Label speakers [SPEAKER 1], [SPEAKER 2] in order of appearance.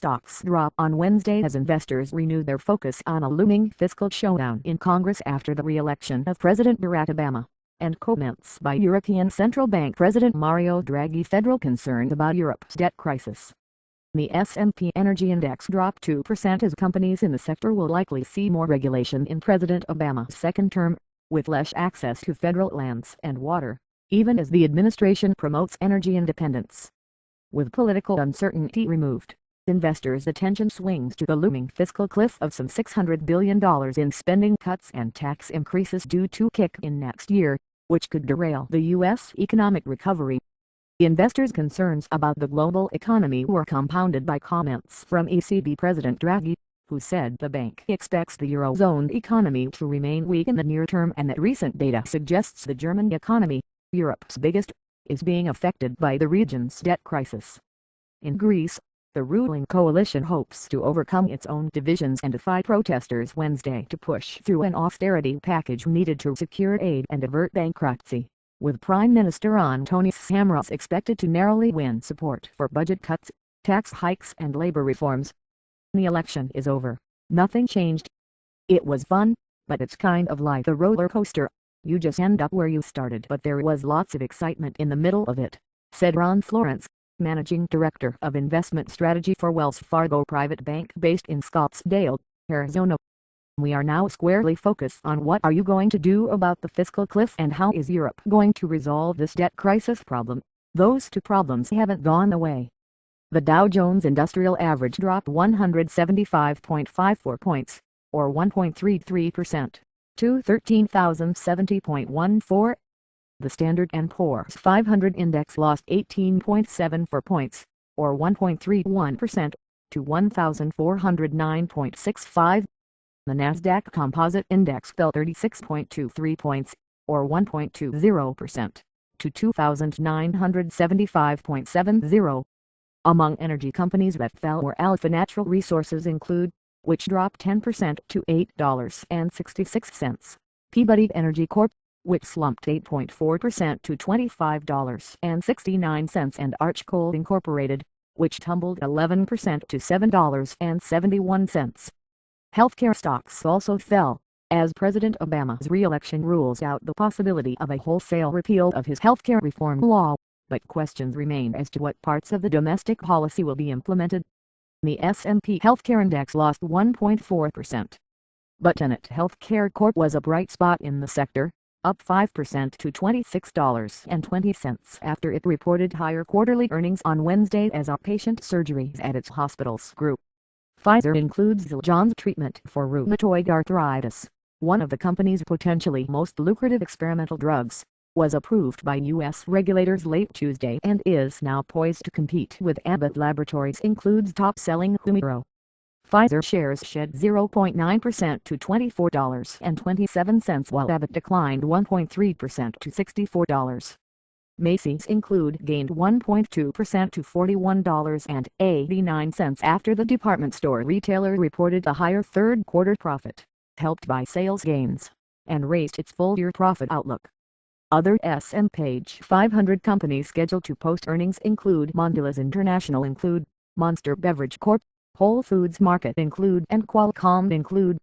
[SPEAKER 1] stocks drop on Wednesday as investors renewed their focus on a looming fiscal showdown in Congress after the re-election of President Barack Obama, and comments by European Central Bank President Mario Draghi federal concerns about Europe's debt crisis. The S&P Energy Index dropped 2% as companies in the sector will likely see more regulation in President Obama's second term, with less access to federal lands and water, even as the administration promotes energy independence. With political uncertainty removed, investors' attention swings to the looming fiscal cliff of some $600 billion in spending cuts and tax increases due to kick in next year, which could derail the U.S. economic recovery. Investors' concerns about the global economy were compounded by comments from ECB President Draghi, who said the bank expects the Eurozone economy to remain weak in the near term and that recent data suggests the German economy, Europe's biggest, is being affected by the region's debt crisis. In Greece, the ruling coalition hopes to overcome its own divisions and defy protesters Wednesday to push through an austerity package needed to secure aid and avert bankruptcy, with Prime Minister Antonis Samaras expected to narrowly win support for budget cuts, tax hikes and labor reforms. The election is over. Nothing changed. It was fun, but it's kind of like a roller coaster. You just end up where you started, but there was lots of excitement in the middle of it, said Ron Florence, Managing Director of Investment Strategy for Wells Fargo Private Bank based in Scottsdale, Arizona. We are now squarely focused on what are you going to do about the fiscal cliff and how is Europe going to resolve this debt crisis problem. Those two problems haven't gone away. The Dow Jones Industrial Average dropped 175.54 points, or 1.33%, to 13,070.14. The Standard & Poor's 500 index lost 18.74 points, or 1.31%, to 1,409.65. The Nasdaq Composite Index fell 36.23 points, or 1.20%, to 2,975.70. Among energy companies that fell were Alpha Natural Resources include, which dropped 10% to $8.66, Peabody Energy Corp., which slumped 8.4% to $25.69, and Arch Coal Incorporated, which tumbled 11% to $7.71. Healthcare stocks also fell, as President Obama's re-election rules out the possibility of a wholesale repeal of his healthcare reform law, but questions remain as to what parts of the domestic policy will be implemented. The S&P Healthcare Index lost 1.4%. But Tenet Healthcare Corp was a bright spot in the sector, up 5% to $26.20 after it reported higher quarterly earnings on Wednesday as outpatient surgeries at its hospitals grew. Pfizer includes Zildjian's treatment for rheumatoid arthritis, one of the company's potentially most lucrative experimental drugs, was approved by U.S. regulators late Tuesday and is now poised to compete with Abbott Laboratories includes top-selling Humira. Pfizer shares shed 0.9% to $24.27 while Abbott declined 1.3% to $64. Macy's include gained 1.2% to $41.89 after the department store retailer reported a higher third-quarter profit, helped by sales gains, and raised its full-year profit outlook. Other S&P 500 companies scheduled to post earnings include Mondelez International include, Monster Beverage Corp., Whole Foods Market include and Qualcomm include.